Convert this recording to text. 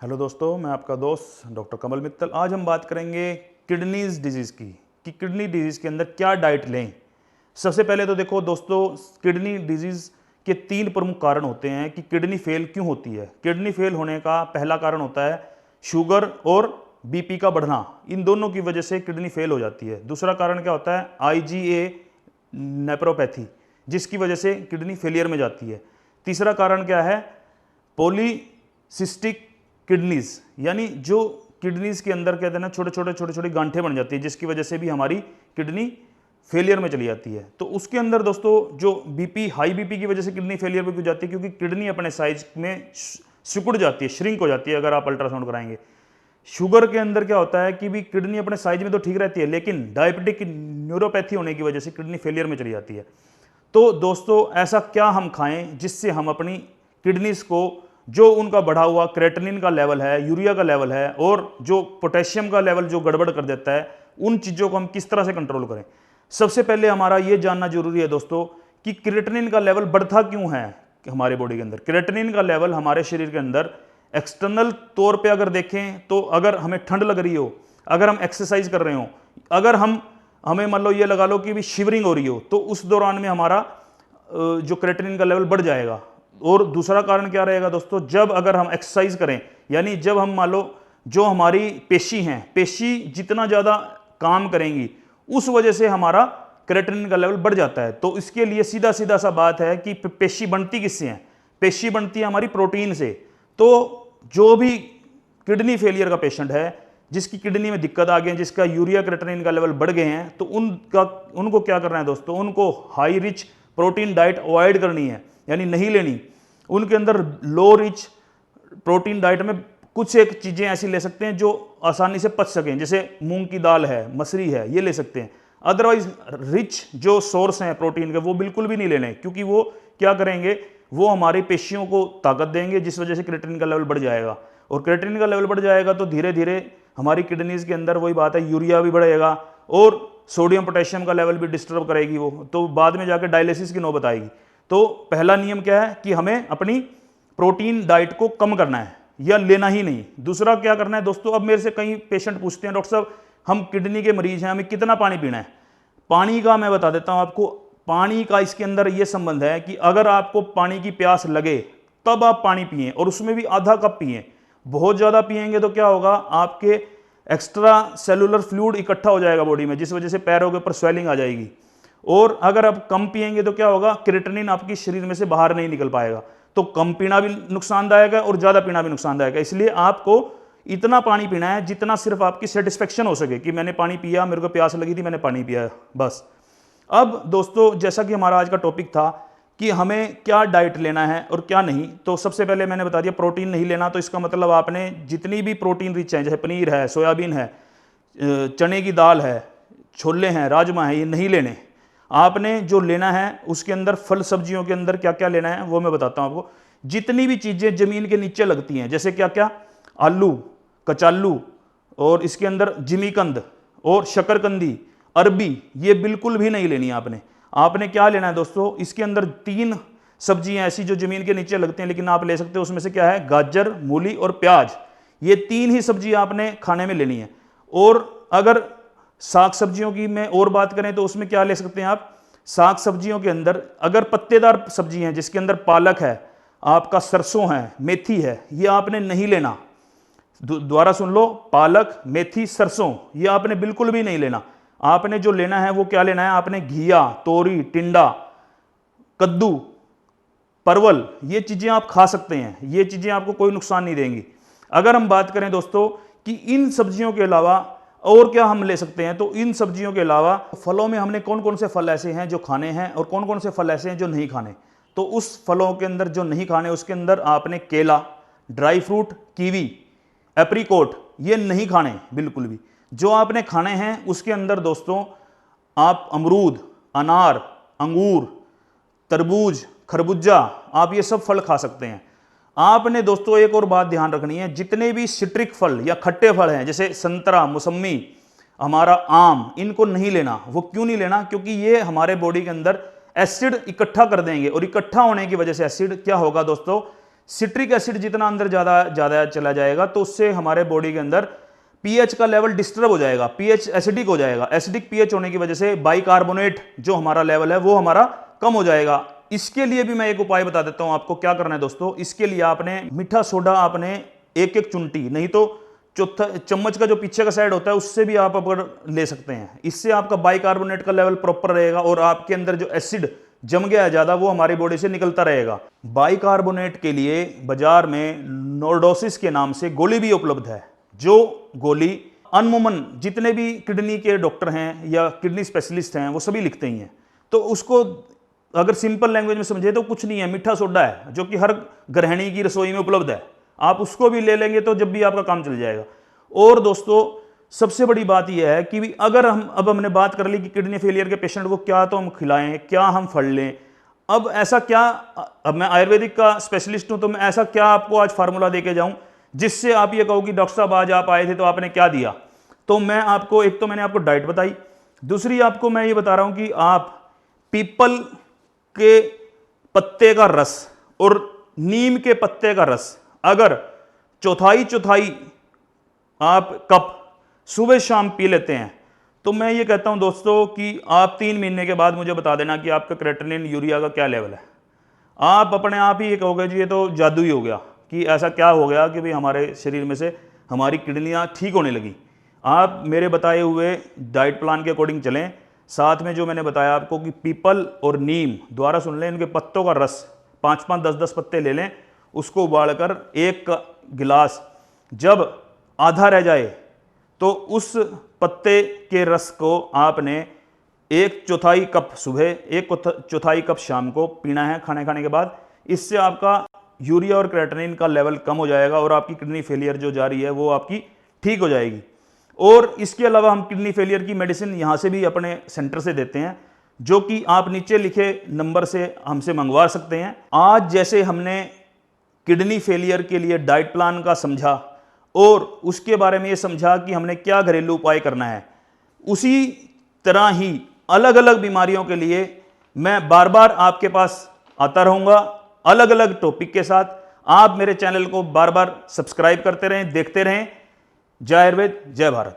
Hello दोस्तों, मैं आपका दोस्त डॉक्टर कमल मित्तल। आज हम बात करेंगे किडनीज डिजीज़ की कि किडनी डिजीज़ के अंदर क्या डाइट लें। सबसे पहले तो देखो दोस्तों, किडनी डिजीज़ के 3 प्रमुख कारण होते हैं कि किडनी फेल क्यों होती है। किडनी फेल होने का पहला कारण होता है शुगर और बीपी का बढ़ना। इन दोनों की वजह से किडनी फेल हो जाती है। दूसरा कारण क्या होता है, आईजीए नेप्रोपैथी, जिसकी वजह से किडनी फेलियर में जाती है। तीसरा कारण क्या है, पॉलीसिस्टिक किडनीज, यानी जो किडनीज के अंदर कहते हैं ना छोटे छोटे गांठें बन जाती है, जिसकी वजह से भी हमारी किडनी फेलियर में चली जाती है। तो उसके अंदर दोस्तों जो बीपी, हाई बीपी की वजह से किडनी फेलियर में क्यों जाती है, क्योंकि किडनी अपने साइज में सिकुड़ जाती है, श्रिंक हो जाती है। अगर आप अल्ट्रासाउंड कराएंगे, शुगर के अंदर क्या होता है कि भी किडनी अपने साइज में तो ठीक रहती है, लेकिन डायबिटिक न्यूरोपैथी होने की वजह से किडनी फेलियर में चली जाती है। तो दोस्तों ऐसा क्या हम खाएं जिससे हम अपनी किडनीज को, जो उनका बढ़ा हुआ क्रेटिनिन का लेवल है, यूरिया का लेवल है और जो पोटेशियम का लेवल जो गड़बड़ कर देता है, उन चीज़ों को हम किस तरह से कंट्रोल करें। सबसे पहले हमारा ये जानना जरूरी है दोस्तों कि क्रेटिनिन का लेवल बढ़ता क्यों है हमारे बॉडी के अंदर। क्रेटिनिन का लेवल हमारे शरीर के अंदर एक्सटर्नल तौर पे अगर देखें तो, अगर हमें ठंड लग रही हो, अगर हम एक्सरसाइज कर रहे हो, अगर हमें मान लो ये लगा लो कि भी शिवरिंग हो रही हो, तो उस दौरान में हमारा जो क्रेटिनिन का लेवल बढ़ जाएगा। और दूसरा कारण क्या रहेगा दोस्तों, जब अगर हम एक्सरसाइज करें, यानी जब हम मान लो जो हमारी पेशी हैं, पेशी जितना ज़्यादा काम करेंगी उस वजह से हमारा क्रेटिनिन का लेवल बढ़ जाता है। तो इसके लिए सीधा सीधा सा बात है कि पेशी बनती किससे है, पेशी बनती है हमारी प्रोटीन से। तो जो भी किडनी फेलियर का पेशेंट है, जिसकी किडनी में दिक्कत आ गई है, जिसका यूरिया क्रेटिनिन का लेवल बढ़ गए हैं, तो उनको क्या करना है दोस्तों, उनको high rich protein diet avoid करनी है, यानी नहीं लेनी। उनके अंदर लो रिच प्रोटीन डाइट में कुछ एक चीज़ें ऐसी ले सकते हैं जो आसानी से पच सकें, जैसे मूंग की दाल है, मसरी है, ये ले सकते हैं। अदरवाइज रिच जो सोर्स हैं प्रोटीन के, वो बिल्कुल भी नहीं लेने, क्योंकि वो क्या करेंगे, वो हमारी पेशियों को ताकत देंगे, जिस वजह से क्रेटिनिन का लेवल बढ़ जाएगा। और क्रेटिनिन का लेवल बढ़ जाएगा तो धीरे धीरे हमारी किडनीज के अंदर वही बात है, यूरिया भी बढ़ेगा और सोडियम पोटेशियम का लेवल भी डिस्टर्ब करेगी वो, तो बाद में जाकर डायलिसिस की नौबत आएगी। तो पहला नियम क्या है कि हमें अपनी प्रोटीन डाइट को कम करना है या लेना ही नहीं। दूसरा क्या करना है दोस्तों, अब मेरे से कई पेशेंट पूछते हैं, डॉक्टर साहब हम किडनी के मरीज हैं, हमें कितना पानी पीना है। पानी का मैं बता देता हूं आपको, पानी का इसके अंदर यह संबंध है कि अगर आपको पानी की प्यास लगे तब आप पानी पिएं, और उसमें भी आधा कप पिएं। बहुत ज़्यादा पिएंगे तो क्या होगा, आपके एक्स्ट्रा सेलुलर फ्लूइड इकट्ठा हो जाएगा बॉडी में, जिस वजह से पैरों के ऊपर स्वेलिंग आ जाएगी। और अगर आप कम पिएंगे तो क्या होगा, क्रेटिनिन आपकी शरीर में से बाहर नहीं निकल पाएगा। तो कम पीना भी नुकसानदायक है और ज़्यादा पीना भी नुकसानदायक है। इसलिए आपको इतना पानी पीना है जितना सिर्फ आपकी सेटिस्फेक्शन हो सके कि मैंने पानी पिया, मेरे को प्यास लगी थी, मैंने पानी पिया, बस। अब दोस्तों जैसा कि हमारा आज का टॉपिक था कि हमें क्या डाइट लेना है और क्या नहीं, तो सबसे पहले मैंने बता दिया प्रोटीन नहीं लेना। तो इसका मतलब आपने जितनी भी प्रोटीन रिच है, जैसे पनीर है, सोयाबीन है, चने की दाल है, छोले हैं, राजमा है, ये नहीं लेने। आपने जो लेना है उसके अंदर फल सब्जियों के अंदर क्या क्या लेना है वो मैं बताता हूं आपको। जितनी भी चीज़ें ज़मीन के नीचे लगती हैं, जैसे क्या क्या, आलू, कचालू, और इसके अंदर जिमीकंद और शकरकंदी, अरबी, ये बिल्कुल भी नहीं लेनी आपने। आपने क्या लेना है दोस्तों, इसके अंदर 3 सब्जियां ऐसी जो ज़मीन के नीचे लगती हैं लेकिन आप ले सकते हो, उसमें से क्या है, गाजर, मूली और प्याज। ये 3 ही सब्जी आपने खाने में लेनी है। और अगर साग सब्जियों की मैं और बात करें तो उसमें क्या ले सकते हैं आप, साग सब्जियों के अंदर अगर पत्तेदार सब्जी हैं जिसके अंदर पालक है, आपका सरसों है, मेथी है, ये आपने नहीं लेना। दोबारा सुन लो, पालक, मेथी, सरसों, ये आपने बिल्कुल भी नहीं लेना। आपने जो लेना है वो क्या लेना है, आपने घिया, तोरी, टिंडा, कद्दू, परवल, ये चीज़ें आप खा सकते हैं, ये चीज़ें आपको कोई नुकसान नहीं देंगी। अगर हम बात करें दोस्तों कि इन सब्जियों के अलावा और क्या हम ले सकते हैं, तो इन सब्जियों के अलावा फलों में हमने कौन कौन से फल ऐसे हैं जो खाने हैं और कौन कौन से फल ऐसे हैं जो नहीं खाने। तो उस फलों के अंदर जो नहीं खाने, उसके अंदर आपने केला, ड्राई फ्रूट, कीवी, एप्रीकोट, ये नहीं खाने बिल्कुल भी। जो आपने खाने हैं उसके अंदर दोस्तों आप अमरूद, अनार, अंगूर, तरबूज, खरबूजा, आप ये सब फल खा सकते हैं। आपने दोस्तों एक और बात ध्यान रखनी है, जितने भी सिट्रिक फल या खट्टे फल हैं, जैसे संतरा, मौसम्मी, हमारा आम, इनको नहीं लेना। वो क्यों नहीं लेना, क्योंकि ये हमारे बॉडी के अंदर एसिड इकट्ठा कर देंगे, और इकट्ठा होने की वजह से एसिड क्या होगा दोस्तों, सिट्रिक एसिड जितना अंदर ज़्यादा चला जाएगा तो उससे हमारे बॉडी के अंदर पीएच का लेवल डिस्टर्ब हो जाएगा, पीएच एसिडिक हो जाएगा। एसिडिक पीएच होने की वजह से बाइकार्बोनेट जो हमारा लेवल है वो हमारा कम हो जाएगा। इसके लिए भी मैं एक उपाय बता देता हूं आपको क्या करना है दोस्तों। इसके लिए आपने मीठा सोडा आपने एक एक चुंटी, नहीं तो चौथा चम्मच का जो पीछे का साइड होता है उससे भी आप अगर ले सकते हैं। इससे आपका बाइकार्बोनेट का लेवल प्रॉपर रहेगा और आपके अंदर जो एसिड जम गया है ज्यादा वो हमारी बॉडी से निकलता रहेगा। बाइकार्बोनेट के लिए बाजार में नोर्डोसिस के नाम से गोली भी उपलब्ध है, जो गोली अनमोमन जितने भी किडनी के डॉक्टर हैं या किडनी स्पेशलिस्ट हैं वो सभी लिखते ही हैं। तो उसको अगर सिंपल लैंग्वेज में समझे तो कुछ नहीं है, मीठा सोडा है जो कि हर गृहिणी की रसोई में उपलब्ध है। आप उसको भी ले लेंगे तो जब भी आपका काम चल जाएगा। और दोस्तों सबसे बड़ी बात यह है कि अगर हमने बात कर ली कि किडनी फेलियर के पेशेंट को क्या तो हम खिलाएं, क्या हम फल लें। अब ऐसा क्या, अब मैं आयुर्वेदिक का स्पेशलिस्ट हूं तो मैं ऐसा क्या आपको आज फार्मूला देके जाऊं जिससे आप ये कहो कि डॉक्टर साहब आज आप आए थे तो आपने क्या दिया। तो मैं आपको, एक तो मैंने आपको डाइट बताई, दूसरी आपको मैं ये बता रहा हूं कि आप पीपल के पत्ते का रस और नीम के पत्ते का रस अगर चौथाई आप कप सुबह शाम पी लेते हैं तो मैं ये कहता हूं दोस्तों कि आप 3 महीने के बाद मुझे बता देना कि आपका क्रेटिनिन यूरिया का क्या लेवल है। आप अपने आप ही ये कहोगे जी ये तो जादू ही हो गया, कि ऐसा क्या हो गया कि भाई हमारे शरीर में से हमारी किडनियां ठीक होने लगी। आप मेरे बताए हुए डाइट प्लान के अकॉर्डिंग चलें, साथ में जो मैंने बताया आपको कि पीपल और नीम दोबारा सुन लें, इनके पत्तों का रस 5-5, 10-10 पत्ते ले लें, उसको उबालकर एक गिलास जब आधा रह जाए तो उस पत्ते के रस को आपने 1/4 कप सुबह, 1/4 कप शाम को पीना है खाने के बाद। इससे आपका यूरिया और क्रेटिनिन का लेवल कम हो जाएगा और आपकी किडनी फेलियर जो जा रही है वो आपकी ठीक हो जाएगी। और इसके अलावा हम किडनी फेलियर की मेडिसिन यहाँ से भी अपने सेंटर से देते हैं, जो कि आप नीचे लिखे नंबर से हमसे मंगवा सकते हैं। आज जैसे हमने किडनी फेलियर के लिए डाइट प्लान का समझा और उसके बारे में ये समझा कि हमने क्या घरेलू उपाय करना है, उसी तरह ही अलग अलग बीमारियों के लिए मैं बार बार आपके पास आता रहूँगा अलग अलग टॉपिक के साथ। आप मेरे चैनल को बार बार सब्सक्राइब करते रहें, देखते रहें। जय आयुर्वेद, जय भारत।